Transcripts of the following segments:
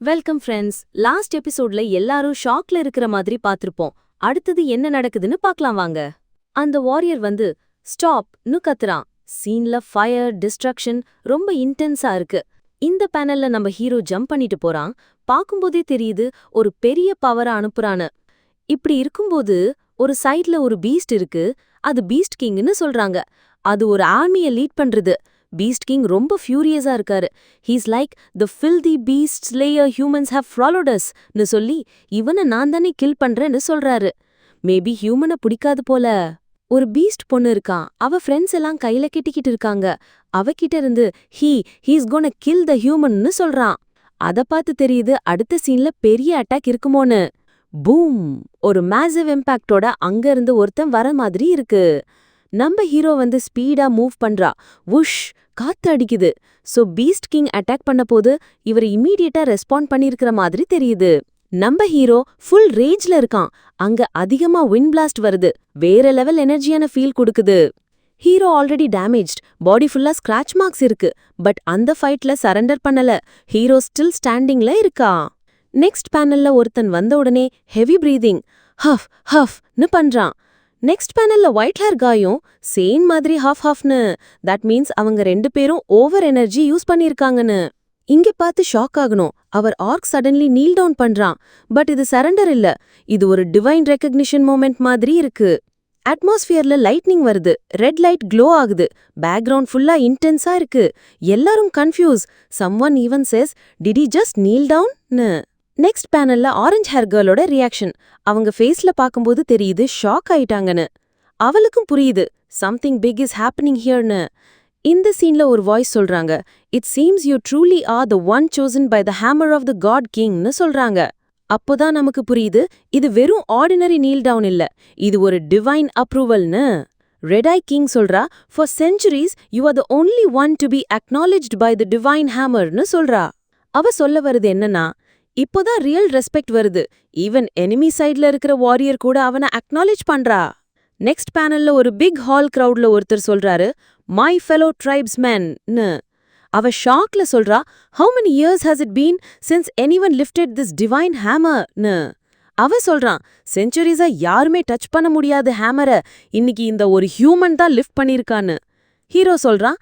Welcome friends. Last எபிசோட்ல எல்லாரும் ஷாக்ல இருக்கிற மாதிரி பார்த்திருப்போம். அடுத்தது என்ன நடக்குதுன்னு பார்க்கலாம் வாங்க. அந்த வாரியர் வந்து ஸ்டாப்னு கத்துறான். சீன்ல ஃபயர், டிஸ்ட்ரக்ஷன் ரொம்ப இன்டென்ஸா இருக்கு. இந்த பேனல்ல நம்ம ஹீரோ ஜம்ப் பண்ணிட்டு போறான். பார்க்கும்போதே தெரியுது ஒரு பெரிய பவரை அனுப்புறான்னு. இப்படி இருக்கும்போது ஒரு சைட்ல ஒரு பீஸ்ட் இருக்கு. அது பீஸ்ட் கிங்னு சொல்றாங்க. அது ஒரு ஆர்மிய லீட் பண்றது. பீஸ்ட் கிங் ரொம்ப ஃபியூரியஸா இருக்காரு. He's like the filthy beast slayer humans have followed us னு சொல்லி இவனை நான் தானே கில் பண்றேன்னு சொல்றாரு. மேபி ஹியூமனை பிடிக்காது போல. ஒரு பீஸ்ட் பொண்ணு இருக்கான். அவ ஃப்ரெண்ட்ஸ் எல்லாம் கையில கெட்டிக்கிட்டு இருக்காங்க. அவகிட்ட இருந்து ஹீஸ் கோனா கில் த ஹியூமன்னு சொல்றான். அத பார்த்து தெரியுது அடுத்த சீன்ல பெரிய அட்டாக் இருக்குமோன்னு. பூம்! ஒரு மேசிவ் இம்பாக்டோட அங்க இருந்து ஒருத்தன் வர மாதிரி இருக்கு. நம்ம ஹீரோ வந்து ஸ்பீடா மூவ் பண்றா. உஷ்! காத்து அடிக்குது. சோ பீஸ்ட் கிங் அட்டாக் பண்ண போது இவர் இமீடியட்டா ரெஸ்பாண்ட் பண்ணிருக்கிற மாதிரி தெரியுது. நம்ம ஹீரோ ஃபுல் ரேஜ்ல இருக்கான். அங்க அதிகமா விண்ட் பிளாஸ்ட் வருது. வேற லெவல் எனர்ஜியான ஃபீல் கொடுக்குது. Hero already damaged. பாடி ஃபுல்லா ஸ்கிராட்ச் மார்க்ஸ் இருக்கு. பட் அந்த ஃபைட்ல சரண்டர் பண்ணல. ஹீரோ ஸ்டில் ஸ்டாண்டிங்ல இருக்கா. நெக்ஸ்ட் பேனல்ல ஒருத்தன் வந்த உடனே ஹெவி பிரீதிங், ஹஃப் ஹஃப்னு பண்றான். நெக்ஸ்ட் பேனல்ல ஒயிட் ஹேர் காயும் சேம் மாதிரி ஹாஃப்னு. தட் மீன்ஸ் அவங்க ரெண்டு பேரும் ஓவர் எனர்ஜி யூஸ் பண்ணிருக்காங்கன்னு. இங்க பார்த்து ஷாக் ஆகணும். அவர் ஆர்க் சடன்லி நீல் டவுன் பண்றான். பட் இது சரண்டர் இல்ல. இது ஒரு டிவைன் ரெகக்னிஷன் மொமெண்ட் மாதிரி இருக்கு. அட்மாஸ்பியர்ல லைட்னிங் வருது. ரெட் லைட் க்ளோ ஆகுது. பேக்ரவுண்ட் ஃபுல்லா இன்டென்ஸா இருக்கு. எல்லாரும் confuse. Someone even says, did he just kneel டவுன்னு. நெக்ஸ்ட் பேனல்ல ஆரஞ்ச் ஹேர் கேர்ளோட ரியாக்ஷன். அவங்க ஃபேஸ்ல பார்க்கும்போது தெரியுது ஷாக் ஆயிட்டாங்கன்னு. அவளுக்கும் புரியுது சம்திங் பிக் இஸ் ஹேப்பனிங் ஹியர்னு. இந்த சீன்ல ஒரு வாய்ஸ் சொல்றாங்க, it seems you truly R the one chosen by the hammer of the god கிங்னு சொல்றாங்க. அப்போதான் நமக்கு புரியுது இது வெறும் ஆர்டினரி நீல் டவுன் இல்ல, இது ஒரு டிவைன் அப்ரூவல்னு. ரெட் ஐ கிங் சொல்றா, for centuries you are the only one to be acknowledged by the divine ஹேமர்னு சொல்றா. அவ சொல்ல வருது என்னன்னா, இப்போதான் ரியல் ரெஸ்பெக்ட் வருது. ஈவன் எனிமி சைட்ல இருக்கிற வாரியர் கூட அவனை அக்னாலேஜ் பண்றா. நெக்ஸ்ட் பேனல்ல ஒரு பிக் ஹால் கிரவுட்ல ஒருத்தர் சொல்றாரு, மை ஃபெலோ ட்ரைப்ஸ்மென்னு. அவ ஷாக்ல சொல்றா, how many years has it been since anyone lifted this divine ஹேமர்னு. அவ சொல்றான், செஞ்சுரிஸா யாருமே டச் பண்ண முடியாத ஹேமரை இன்னைக்கு இந்த ஒரு ஹியூமன் தான் லிஃப்ட் பண்ணிருக்கான்னு. ஹீரோ சொல்றான்,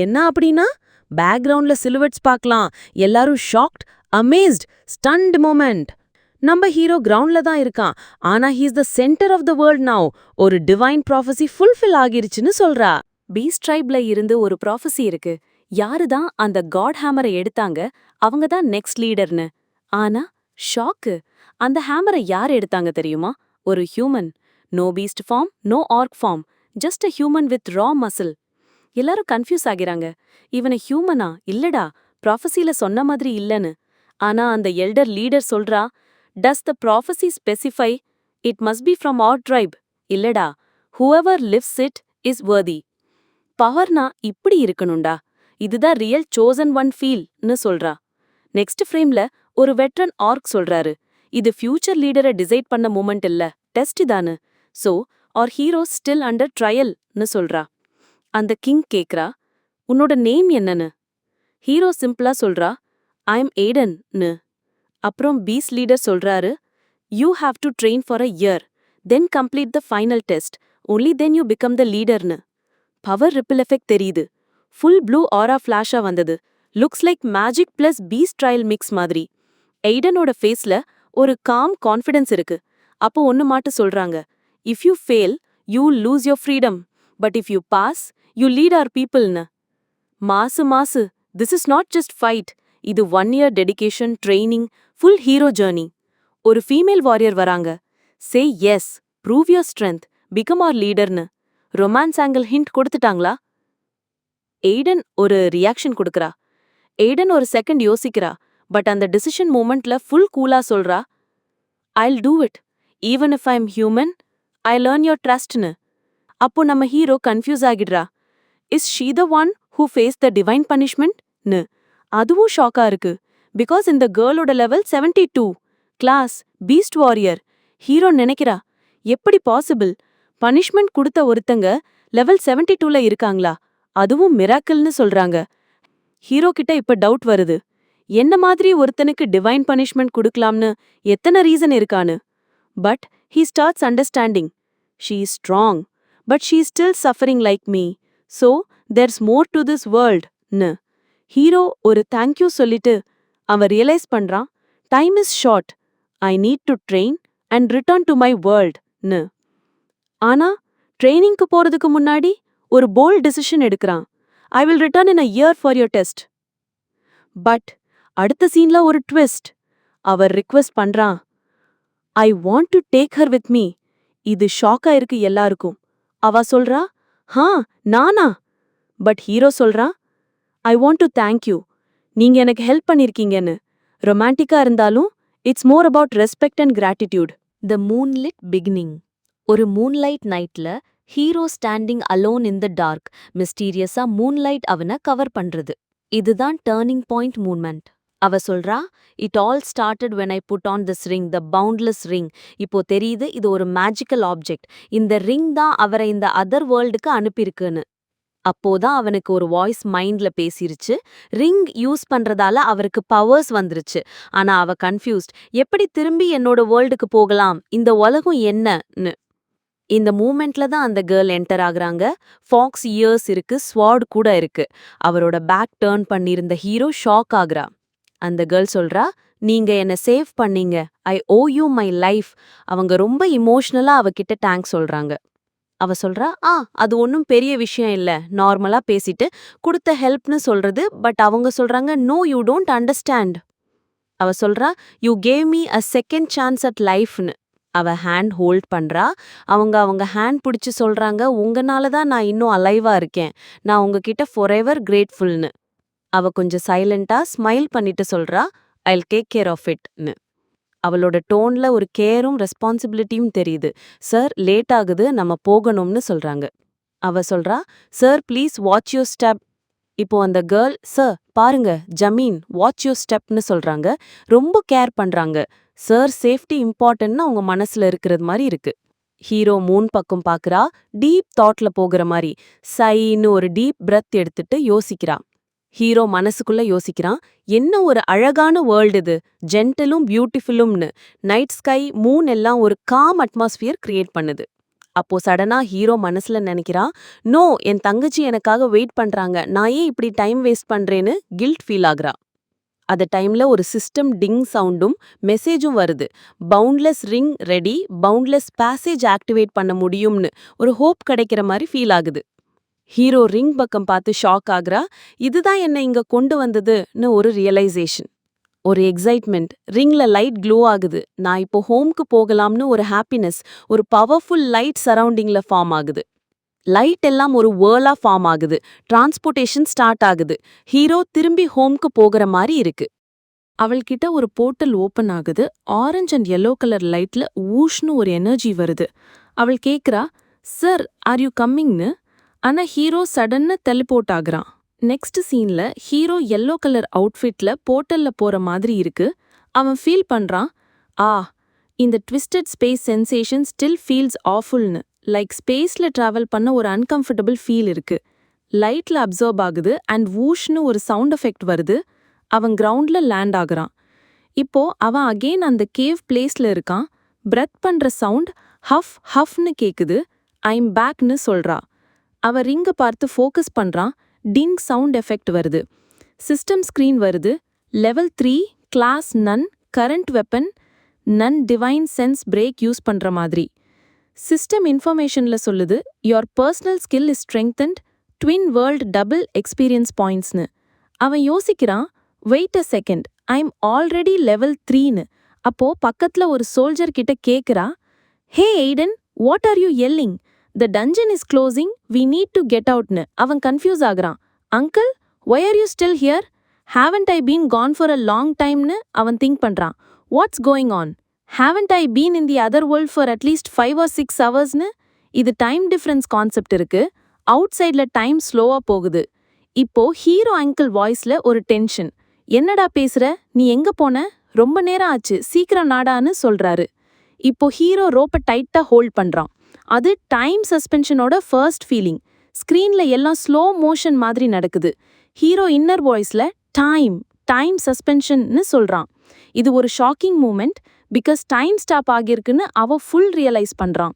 என்ன அப்படின்னா? பேக்ரவுண்ட்ல சிலுவெட்ஸ் பார்க்கலாம். எல்லாரும் ஷாக்ட், அமேஸ்ட், ஸ்டன்ட் மொமெண்ட். நம்ம ஹீரோ கிரவுண்ட்ல தான் இருக்கான். ஆனா he's the centre of the world now. ஒரு டிவைன் ப்ராஃபசி ஃபுல்ஃபில் ஆகிருச்சுன்னு சொல்றா. பீஸ்ட் ட்ரைப்ல இருந்து ஒரு ப்ராஃபசி இருக்கு. யாரு தான் அந்த காட் ஹேமரை எடுத்தாங்க, அவங்க தான் நெக்ஸ்ட் லீடர்னு. ஆனா ஷாக்கு, அந்த ஹேமரை யார் எடுத்தாங்க தெரியுமா? ஒரு human. No beast form, no orc form, just a human with raw muscle. எல்லாரும் கன்ஃபியூஸ் ஆகிறாங்க. இவனை ஹியூமனா? இல்லடா, ப்ராஃபசில சொன்ன மாதிரி இல்லன்னு. ஆனா அந்த எல்டர் லீடர் சொல்றா, does the prophecy specify it must be from our tribe? இல்லடா, whoever lives it is worthy. பவர்னா இப்படி இருக்கணும்டா, இதுதான் ரியல் சோசன் ஒன் ஃபீல்னு சொல்றா. நெக்ஸ்ட் ஃப்ரேம்ல ஒரு வெட்ரன் ஆர்க் சொல்றாரு, இது ஃபியூச்சர் லீடரை டிசைட் பண்ண மூமெண்ட் இல்ல, டெஸ்ட் தானு. So our hero still under ட்ரையல்னு சொல்றா. அந்த கிங் கேக்குறா, உன்னோட நேம் என்னன்னு? ஹீரோ சிம்பிளா சொல்றா, ஐ எம் ஏடன்னு. அப்புறம் பீஸ்ட் லீடர் சொல்றாரு, you have to train for a year, then complete the final test, only then you become the லீடர்னு. பவர் ரிப்பிள் எஃபெக்ட் தெரியுது. ஃபுல் ப்ளூ ஆரா ஃபிளாஷா வந்தது. Looks like magic plus beast trial mix மாதிரி. எய்டனோட ஃபேஸ்ல ஒரு com confidence இருக்கு. அப்போ ஒன்னு மாட்டு சொல்றாங்க, if you fail you lose your freedom, but if you pass you lead our பீப்புள்னு. Mass, this is not just fight, இது 1 year dedication, training, full hero journey. ஒரு ஃபீமேல் வாரியர் வராங்க. Says, prove your strength, become our லீடர்னு. Romance angle hint கொடுத்துட்டாங்களா? Aiden ஒரு reaction கொடுக்கறா. Aiden ஒரு second யோசிக்கிறா. பட் அந்த டிசிஷன் மூமெண்ட்ல ஃபுல் கூலா சொல்றா, I'll do it, even if I am human, I learn your ட்ரஸ்ட்னு. அப்போ நம்ம ஹீரோ கன்ஃபியூஸ் ஆகிடுறா. Is she the one who face the divine பனிஷ்மெண்ட்னு. அதுவும் ஷாக்கா இருக்கு. பிகாஸ் இந்த கேர்ளோட level 72, class beast warrior. Hero நினைக்கிறா, எப்படி பாசிபிள்? பனிஷ்மெண்ட் கொடுத்த ஒருத்தங்க லெவல் 72ல இருக்காங்களா? அதுவும் மிராக்கிள்னு சொல்றாங்க. ஹீரோ கிட்ட இப்ப டவுட் வருது, என்ன மாதிரி ஒருத்தனுக்கு டிவைன் பனிஷ்மெண்ட் கொடுக்கலாம்னு எத்தனை ரீசன் இருக்கான்னு. But he starts understanding. She is strong, but she is still suffering like me. So, there's more to this world. ன்னு ஹீரோ ஒரு தேங்க்யூ சொல்லிட்டு அவன் ரியலைஸ் பண்றான், time is short, I need to train and return to my world ன்னு. ஆனா ட்ரெயினிங்க்கு போறதுக்கு முன்னாடி ஒரு போல்ட் டிசிஷன் எடுக்கிறான். I will return in a year for your test. But அடுத்த சீன்ல ஒரு ட்விஸ்ட். அவர் ரிக்வெஸ்ட் பண்றான், ஐ want to take her with me. இது ஷாக்கா இருக்கு எல்லாருக்கும். அவ சொல்றா, ஹா நானா? பட் ஹீரோ சொல்றா, I want to thank you, நீங்க எனக்கு ஹெல்ப் பண்ணிருக்கீங்கன்னு. ரொமான்டிக்கா இருந்தாலும் it's more about respect and gratitude. The moonlit beginning. ஒரு மூன்லைட் நைட்ல hero standing alone in the dark, மிஸ்டீரியஸா மூன்லைட் அவனை கவர் பண்றது. இதுதான் டர்னிங் பாயிண்ட் மூமெண்ட். அவ சொல்றா, it all started when I put on this ring, the boundless ring. இப்போ தெரியுது இது ஒரு மேஜிக்கல் ஆப்ஜெக்ட். இந்த ரிங் தான் அவரை இந்த அதர் வேர்ல்டுக்கு அனுப்பியிருக்குன்னு. அப்போதான் அவனுக்கு ஒரு வாய்ஸ் மைண்ட்ல பேசிருச்சு. ரிங் யூஸ் பண்றதால அவருக்கு பவர்ஸ் வந்துருச்சு. ஆனா அவ கன்ஃபியூஸ்ட். எப்படி திரும்பி என்னோட வேர்ல்டுக்கு போகலாம்? இந்த உலகம் என்னன்னு. இந்த மூமெண்ட்ல தான் அந்த கேர்ள் என்டர் ஆகுறாங்க. ஃபாக்ஸ் இயர்ஸ் இருக்கு, ஸ்வார்ட் கூட இருக்கு. அவரோட பேக் டர்ன் பண்ணிருந்த ஹீரோ ஷாக் ஆகுறா. அந்த கேர்ள் சொல்றா, நீங்க என்ன சேவ் பண்ணீங்க, ஐ ஓ யூ மை லைஃப். அவங்க ரொம்ப இமோஷனலா அவகிட்ட தேங்க்ஸ் சொல்றாங்க. அவ சொல்றா, அது ஒன்னும் பெரிய விஷயம் இல்ல, நார்மலா பேசிட்டு கொடுத்த ஹெல்ப்னு சொல்றது. பட் அவங்க சொல்றாங்க, நோ யூ டோன்ட் அண்டர்ஸ்டாண்ட். அவ சொல்றா, you gave me a second chance at life. அவ ஹேண்ட் ஹோல்ட் பண்றா. அவங்க ஹேண்ட் பிடிச்சு சொல்றாங்க, உங்கனால தான் நான் இன்னும் அலைவா இருக்கேன், நான் உங்ககிட்ட ஃபாரெவர் கிரேட்ஃபுல்னு. அவ கொஞ்சம் சைலண்டா ஸ்மைல் பண்ணிட்டு சொல்றா, ஐல் டேக் கேர் ஆஃப் இட்னு. அவளோட டோன்ல ஒரு கேரும் ரெஸ்பான்சிபிலிட்டியும் தெரியுது. சார் லேட் ஆகுது, நம்ம போகணும்னு சொல்றாங்க. அவ சொல்றா, sir please watch your step. இப்போ அந்த கேர்ள், சார் பாருங்க ஜமீன், வாட்ச் யோர் ஸ்டெப்னு சொல்றாங்க. ரொம்ப கேர் பண்றாங்க. சார் சேஃப்டி இம்பார்ட்டன்ட்னு அவங்க மனசுல இருக்கிறது மாதிரி இருக்கு. ஹீரோ மூன் பக்கம் பாக்குறா, டீப் தாட்ல போகிற மாதிரி. சைன்னு ஒரு டீப் பிரெத் எடுத்துட்டு யோசிக்கிறா. ஹீரோ மனசுக்குள்ள யோசிக்கிறான், என்ன ஒரு அழகான வேர்ல்டு இது, ஜென்டலும் பியூட்டிஃபுல்லும்னு. நைட் ஸ்கை, மூன் எல்லாம் ஒரு காம் அட்மாஸ்பியர் கிரியேட் பண்ணுது. அப்போ சடனா ஹீரோ மனசுல நினைக்கிறான், நோ, என் தங்கச்சி எனக்காக வெயிட் பண்றாங்க, நான் ஏன் இப்படி டைம் வேஸ்ட் பண்றேன்னு கில்ட் ஃபீல் ஆகுறா. அந்த டைம்ல ஒரு சிஸ்டம் டிங் சவுண்டும் மெசேஜும் வருது. Boundless ring ready, boundless passage activate பண்ண முடியும்னு ஒரு ஹோப் கிடைக்கிற மாதிரி ஃபீல் ஆகுது. ஹீரோ ரிங் பக்கம் பார்த்து ஷாக் ஆகுறா. இதுதான் என்ன இங்க கொண்டு வந்ததுன்னு ஒரு ரியலைசேஷன், ஒரு எக்ஸைட்மெண்ட். ரிங்ல லைட் க்ளோ ஆகுது. நான் இப்போ ஹோம்க்கு போகலாம்னு ஒரு ஹாப்பினஸ், ஒரு பவர்ஃபுல் லைட் சரௌண்டிங்ல ஃபார்ம் ஆகுது. லைட் எல்லாம் ஒரு வேர்லா ஃபார்ம் ஆகுது. டிரான்ஸ்போர்ட்டேஷன் ஸ்டார்ட் ஆகுது. ஹீரோ திரும்பி ஹோம்க்கு போகிற மாதிரி இருக்கு. அவள்கிட்ட ஒரு போர்ட்டல் ஓப்பன் ஆகுது. ஆரஞ்ச் அண்ட் yellow கலர் லைட்ல ஊஷ்னு ஒரு எனர்ஜி வருது. அவள் கேக்குறா, சார் ஆர் யூ கம்மிங்னு. ஆனா ஹீரோ சடன்னு டெலிபோர்ட் ஆகுறான். நெக்ஸ்ட் சீன்ல ஹீரோ yellow கலர் அவுட்ஃபிட்ல போர்ட்டல்ல போற மாதிரி இருக்கு. அவன் ஃபீல் பண்றான், இந்த twisted space sensation still feels ஆஃபுல்னு. லைக் ஸ்பேஸ்ல டிராவல் பண்ண ஒரு அன்கம்ஃபர்டபுள் ஃபீல் இருக்கு. லைட்ல அப்சர்வ் ஆகுது அண்ட் வூஷ்னு ஒரு சவுண்ட் எஃபெக்ட் வருது. அவன் கிரவுண்ட்ல லேண்ட் ஆகுறான். இப்போ அவன் அகெயின் அந்த கேவ் பிளேஸ்ல இருக்கான். பிரெத் பண்ற சவுண்ட் ஹஃப் ஹஃப்னு கேக்குது. ஐம் பேக்னு சொல்றா. அவ ரிங்க பார்த்து ஃபோக்கஸ் பண்றான். டிங் சவுண்ட் எஃபெக்ட் வருது. சிஸ்டம் ஸ்கிரீன் வருது. Level 3 class none, current weapon none, divine sense break use பண்ற மாதிரி. சிஸ்டம் இன்ஃபர்மேஷன்ல சொல்லுது, your personal skill is strengthened, twin world double experience பாயிண்ட்ஸ்னு. அவன் யோசிக்கிறான், wait a second, I'm already level 3ன்னு. அப்போ பக்கத்துல ஒரு சோல்ஜர் கிட்ட கேக்குறா, hey Aiden, what are you yelling? The dungeon is closing, we need to get அவுட்னு. அவன் confuse ஆகுறான். Uncle, why are you still here? Haven't I been gone for a long டைம்னு அவன் திங்க் பண்றான். What's going on? Haven't I been in the other world for at least 5 or 6 ஹவர்ஸ்னு? இது time difference concept இருக்கு. Out சைட்ல time ஸ்லோவா போகுது. இப்போ ஹீரோ அங்கிள் வாய்ஸ்ல ஒரு டென்ஷன். என்னடா பேசுற? நீ எங்க போன? ரொம்ப நேரம் ஆச்சு, சீக்கிரம் நாடான்னு சொல்றாரு. இப்போ ஹீரோ ரோப்பை டைட்டா ஹோல்ட் பண்றான். அது டைம் சஸ்பென்ஷனோட ஃபர்ஸ்ட் ஃபீலிங். ஸ்கிரீன்ல எல்லாம் ஸ்லோ மோஷன் மாதிரி நடக்குது. ஹீரோ இன்னர் வாய்ஸ்ல டைம் டைம் சஸ்பென்ஷன்னு சொல்றான். இது ஒரு shocking moment because time stop ஆகியிருக்குன்னு அவன் ஃபுல் ரியலைஸ் பண்றான்.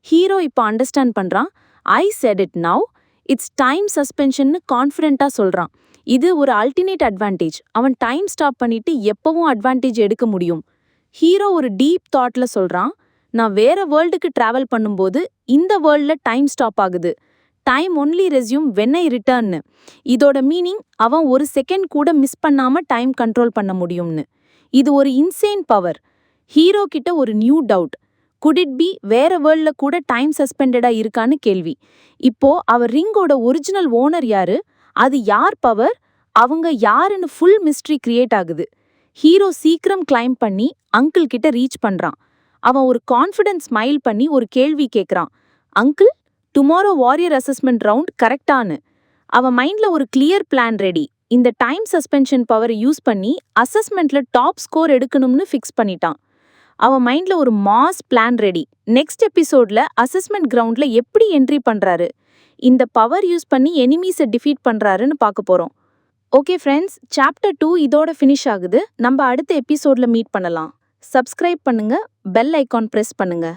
ஹீரோ இப்போ அண்டர்ஸ்டாண்ட் பண்றான். I said it now, it's time சஸ்பென்ஷன்னு கான்ஃபிடென்ட்டா சொல்றான். இது ஒரு அல்டிமேட் அட்வான்டேஜ். அவன் டைம் ஸ்டாப் பண்ணிட்டு எப்பவும் அட்வான்டேஜ் எடுக்க முடியும். ஹீரோ ஒரு டீப் தாட்ல சொல்றான், நான் வேற வேர்ல்டுக்கு டிராவல் பண்ணும்போது இந்த வேர்ல்ட்ல டைம் ஸ்டாப் ஆகுது. Time only resume when I ரிட்டர்ன்னு. இதோட மீனிங் அவன் ஒரு செகண்ட் கூட மிஸ் பண்ணாம டைம் கண்ட்ரோல் பண்ண முடியும்னு. இது ஒரு இன்சேன் பவர். ஹீரோ கிட்ட ஒரு new doubt. Good it be வேற வேர்ல்ட்ல கூட டைம் சஸ்பெண்டடா இருக்கான்னு கேள்வி. இப்போ அவர் ரிங்கோட ஒரிஜினல் ஓனர் யாரு, அது யார் பவர், அவங்க யாருன்னு ஃபுல் மிஸ்ட்ரி கிரியேட் ஆகுது. ஹீரோ சீக்கிரம் கிளைம் பண்ணி அங்கிள் கிட்ட ரீச் பண்றான். அவன் ஒரு கான்ஃபிடன்ஸ் ஸ்மைல் பண்ணி ஒரு கேள்வி கேட்குறான். Uncle, tomorrow warrior assessment round கரெக்டானு. அவன் மைண்ட்ல ஒரு கிளியர் பிளான் ரெடி. இந்த டைம் சஸ்பென்ஷன் பவரை யூஸ் பண்ணி அசஸ்மெண்ட்ல டாப் ஸ்கோர் எடுக்கணும்னு ஃபிக்ஸ் பண்ணிட்டான். அவன் மைண்ட்ல ஒரு மாஸ் பிளான் ரெடி. நெக்ஸ்ட் எபிசோட்ல அசஸ்மெண்ட் கிரவுண்ட்ல எப்படி என்ட்ரி பண்றாரு, இந்த பவர் யூஸ் பண்ணி எனிமீஸை டிஃபீட் பண்றாருன்னு பார்க்க போறோம். ஓகே ஃப்ரெண்ட்ஸ், சாப்டர் 2 இதோட ஃபினிஷ் ஆகுது. நம்ம அடுத்த எபிசோட்ல மீட் பண்ணலாம். சப்ஸ்கிரைப் பண்ணுங்க, பெல் ஐகான் பிரஸ் பண்ணுங்க.